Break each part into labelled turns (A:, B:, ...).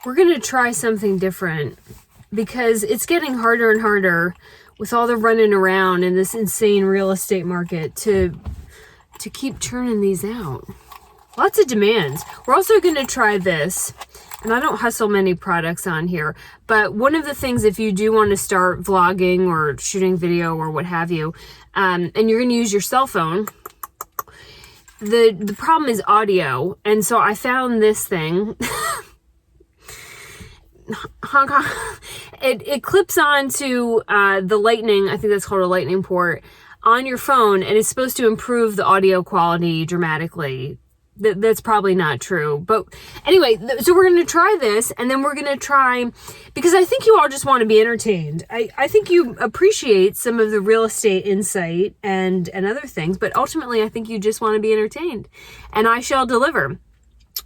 A: we're going to try something different because it's getting harder and harder with all the running around in this insane real estate market to keep churning these out. Lots of demands. We're also going to try this, and I don't hustle many products on here, but one of the things, if you do want to start vlogging or shooting video or what have you, and you're going to use your cell phone, the problem is audio. And so I found this thing. Hong Kong. It clips onto the lightning, I think that's called a lightning port, on your phone, and it's supposed to improve the audio quality dramatically. That's probably not true. But anyway, so we're going to try this, and then we're going to try, because I think you all just want to be entertained. I think you appreciate some of the real estate insight and other things, but ultimately I think you just want to be entertained. And I shall deliver.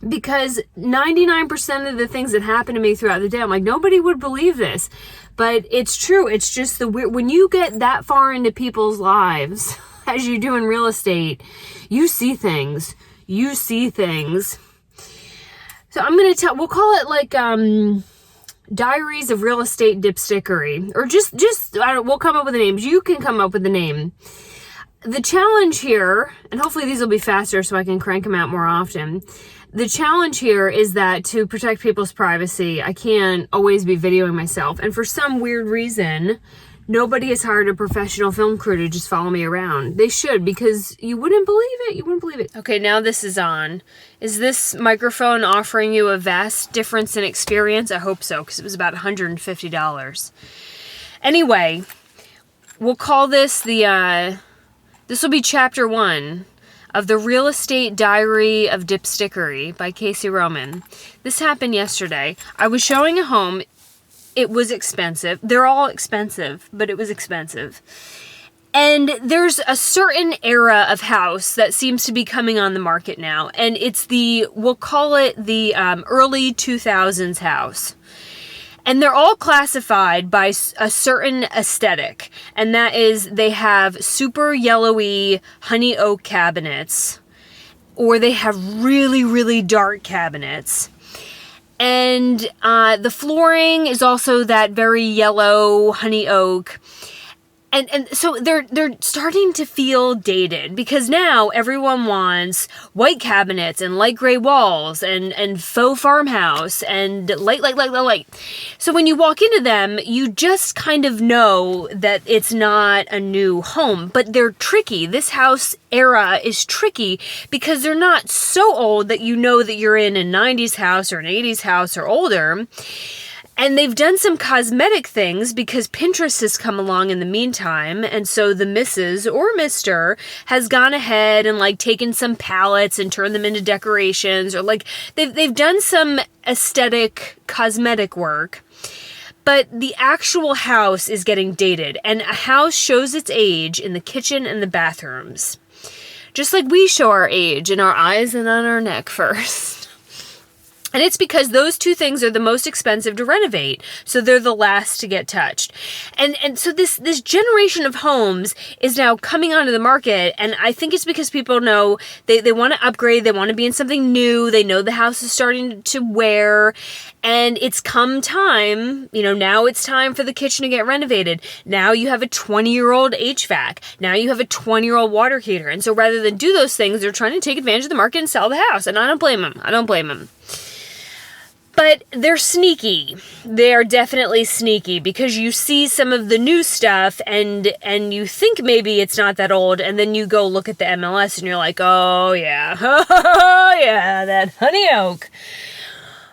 A: Because 99% of the things that happen to me throughout the day, I'm like, nobody would believe this. But it's true. It's just the weird, when you get that far into people's lives, as you do in real estate, you see things. You see things. So I'm going to we'll call it like, Diaries of Real Estate Dipstickery. Or we'll come up with the names. You can come up with the name. The challenge here, and hopefully these will be faster so I can crank them out more often. The challenge here is that to protect people's privacy, I can't always be videoing myself. And for some weird reason, nobody has hired a professional film crew to just follow me around. They should, because you wouldn't believe it. You wouldn't believe it. Okay, now this is on. Is this microphone offering you a vast difference in experience? I hope so, because it was about $150. Anyway, we'll call this this will be chapter 1 of The Real Estate Diary of Dipstickery by Casey Roman. This happened yesterday. I was showing a home. It was expensive. They're all expensive, but it was expensive. And there's a certain era of house that seems to be coming on the market now. And it's we'll call it the early 2000s house. And they're all classified by a certain aesthetic. And that is, they have super yellowy honey oak cabinets. Or they have really, really dark cabinets. And the flooring is also that very yellow honey oak. And so they're starting to feel dated, because now everyone wants white cabinets and light gray walls and faux farmhouse and light. So when you walk into them, you just kind of know that it's not a new home, but they're tricky. This house era is tricky because they're not so old that you know that you're in a 90s house or an 80s house or older. And they've done some cosmetic things because Pinterest has come along in the meantime. And so the Mrs. or Mr. has gone ahead and like taken some palettes and turned them into decorations, or like they've done some aesthetic cosmetic work. But the actual house is getting dated, and a house shows its age in the kitchen and the bathrooms. Just like we show our age in our eyes and on our neck first. And it's because those two things are the most expensive to renovate. So they're the last to get touched. And so this generation of homes is now coming onto the market. And I think it's because people know they want to upgrade. They want to be in something new. They know the house is starting to wear. And it's come time, now it's time for the kitchen to get renovated. Now you have a 20-year-old HVAC. Now you have a 20-year-old water heater. And so rather than do those things, they're trying to take advantage of the market and sell the house. And I don't blame them. But they're sneaky. They are definitely sneaky, because you see some of the new stuff and you think maybe it's not that old, and then you go look at the MLS and you're like, oh yeah, that honey oak.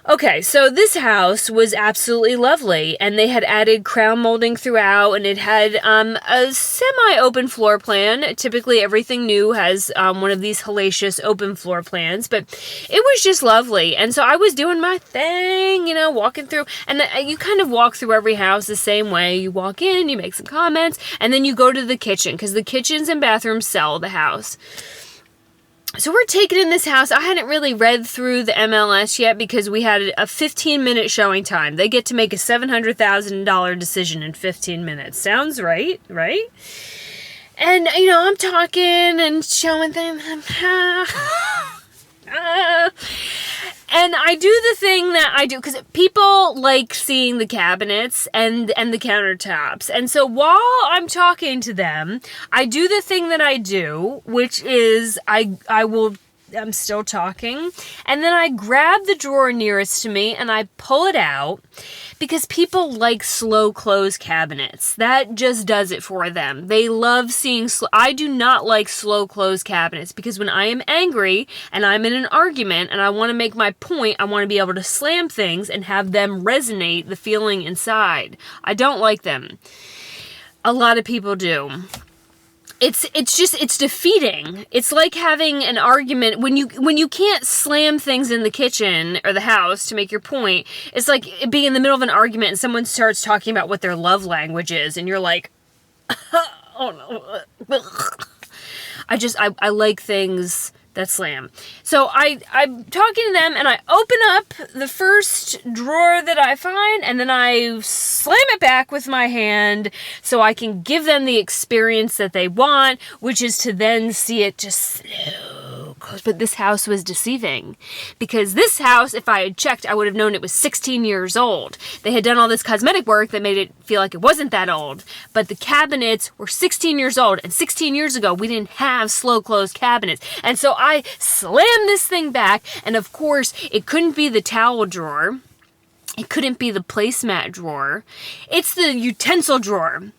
A: Okay, so this house was absolutely lovely, and they had added crown molding throughout, and it had a semi-open floor plan. Typically, everything new has one of these hellacious open floor plans, but it was just lovely. And so I was doing my thing, walking through, and you kind of walk through every house the same way. You walk in, you make some comments, and then you go to the kitchen, because the kitchens and bathrooms sell the house. So we're taking in this house. I hadn't really read through the MLS yet because we had a 15-minute showing time. They get to make a $700,000 decision in 15 minutes. Sounds right? And, I'm talking and showing things. And I do the thing that I do because people like seeing the cabinets and the countertops. And so while I'm talking to them, I do the thing that I do, which is I'm still talking, and then I grab the drawer nearest to me and I pull it out because people like slow close cabinets. That just does it for them. They love seeing I do not like slow close cabinets because when I am angry and I'm in an argument and I want to make my point, I want to be able to slam things and have them resonate the feeling inside. I don't like them. A lot of people do. It's defeating. It's like having an argument when you can't slam things in the kitchen or the house to make your point. It's like being in the middle of an argument and someone starts talking about what their love language is and you're like, oh no. I like things that slam. So I'm talking to them and I open up the first drawer that I find and then I slam it back with my hand so I can give them the experience that they want, which is to then see it just slow close. But this house was deceiving because this house, if I had checked, I would have known it was 16 years old. They had done all this cosmetic work that made it feel like it wasn't that old, but the cabinets were 16 years old, and 16 years ago we didn't have slow close cabinets. And so I slammed this thing back, and of course it couldn't be the towel drawer, it couldn't be the placemat drawer, it's the utensil drawer.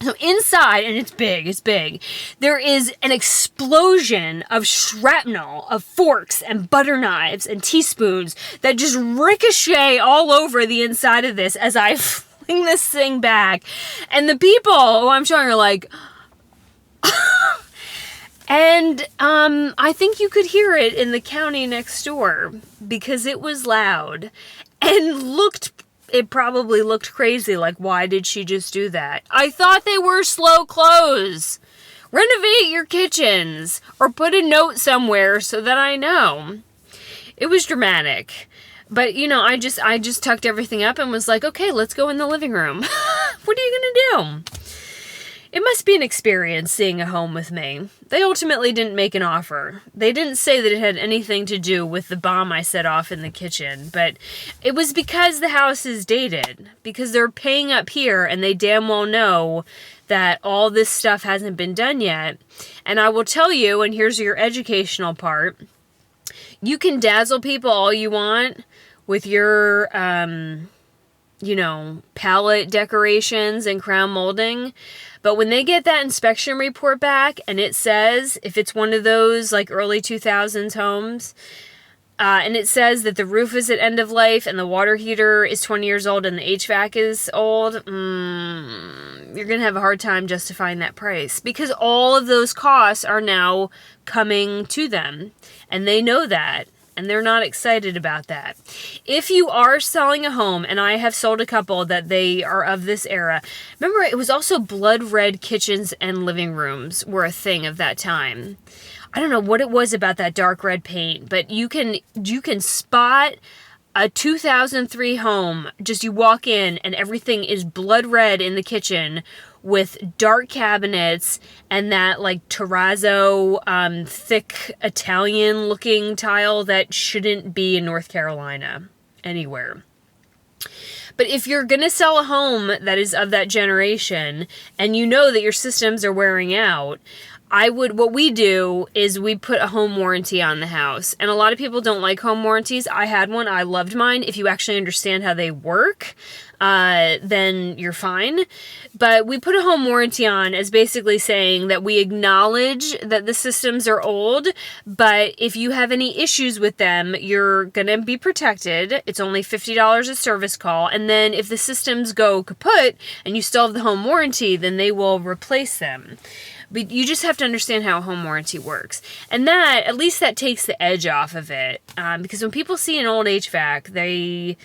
A: So inside, and it's big, there is an explosion of shrapnel, of forks and butter knives and teaspoons that just ricochet all over the inside of this as I fling this thing back. And the people who I'm showing are like, and I think you could hear it in the county next door because it was loud and it probably looked crazy, like, why did she just do that? I thought they were slow close. Renovate your kitchens or put a note somewhere so that I know. It was dramatic. But, I just tucked everything up and was like, okay, let's go in the living room. What are you gonna do? It must be an experience seeing a home with me. They ultimately didn't make an offer. They didn't say that it had anything to do with the bomb I set off in the kitchen, but it was because the house is dated, because they're paying up here and they damn well know that all this stuff hasn't been done yet. And I will tell you, and here's your educational part, you can dazzle people all you want with your, palette decorations and crown molding. But when they get that inspection report back and it says, if it's one of those like early 2000s homes, and it says that the roof is at end of life and the water heater is 20 years old and the HVAC is old, you're going to have a hard time justifying that price because all of those costs are now coming to them and they know that. And they're not excited about that. If you are selling a home, and I have sold a couple that they are of this era, remember it was also blood red kitchens and living rooms were a thing of that time. I don't know what it was about that dark red paint, but you can spot a 2003 home. Just you walk in and everything is blood red in the kitchen with dark cabinets and that like terrazzo, thick Italian looking tile that shouldn't be in North Carolina anywhere. But if you're going to sell a home that is of that generation and you know that your systems are wearing out, what we do is we put a home warranty on the house. And a lot of people don't like home warranties. I had one. I loved mine. If you actually understand how they work, then you're fine. But we put a home warranty on as basically saying that we acknowledge that the systems are old, but if you have any issues with them, you're going to be protected. It's only $50 a service call. And then if the systems go kaput and you still have the home warranty, then they will replace them. But you just have to understand how a home warranty works. And that, at least that takes the edge off of it. Because when people see an old HVAC,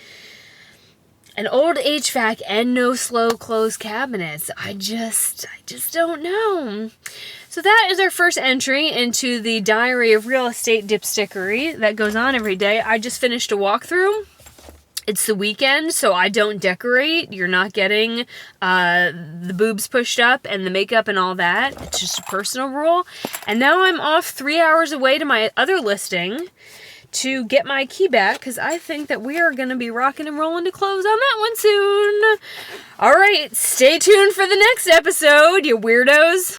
A: an old HVAC and no slow close cabinets, I just don't know. So that is our first entry into the Diary of Real Estate Dipstickery that goes on every day. I just finished a walkthrough. It's the weekend, so I don't decorate. You're not getting the boobs pushed up and the makeup and all that. It's just a personal rule. And now I'm off 3 hours away to my other listing to get my key back, because I think that we are going to be rocking and rolling to close on that one soon. All right, stay tuned for the next episode, you weirdos.